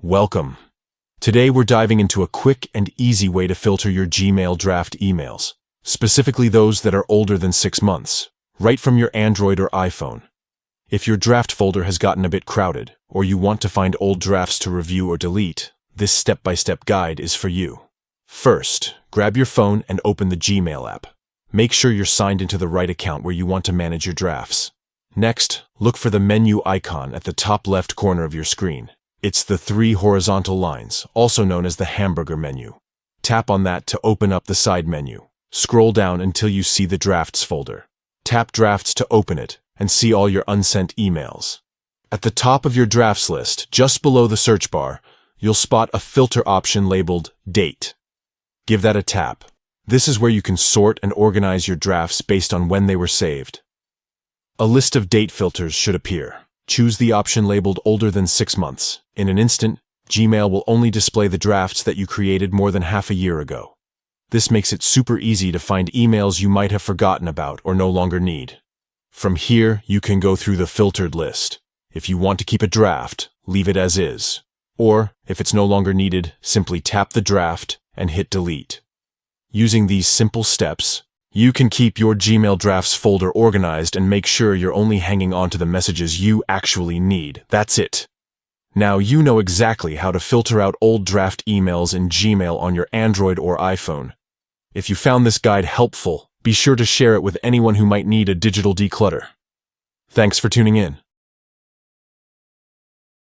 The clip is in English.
Welcome. Today we're diving into a quick and easy way to filter your Gmail draft emails, specifically those that are older than 6 months, right from your Android or iPhone. If your draft folder has gotten a bit crowded, or you want to find old drafts to review or delete, this step-by-step guide is for you. First, grab your phone and open the Gmail app. Make sure you're signed into the right account where you want to manage your drafts. Next, look for the menu icon at the top left corner of your screen. It's the 3 horizontal lines, also known as the hamburger menu. Tap on that to open up the side menu. Scroll down until you see the Drafts folder. Tap Drafts to open it and see all your unsent emails. At the top of your drafts list, just below the search bar, you'll spot a filter option labeled Date. Give that a tap. This is where you can sort and organize your drafts based on when they were saved. A list of date filters should appear. Choose the option labeled older than 6 months. In an instant, Gmail will only display the drafts that you created more than half a year ago. This makes it super easy to find emails you might have forgotten about or no longer need. From here, you can go through the filtered list. If you want to keep a draft, leave it as is. Or, if it's no longer needed, simply tap the draft and hit delete. Using these simple steps, you can keep your Gmail drafts folder organized and make sure you're only hanging on to the messages you actually need. That's it. Now you know exactly how to filter out old draft emails in Gmail on your Android or iPhone. If you found this guide helpful, be sure to share it with anyone who might need a digital declutter. Thanks for tuning in.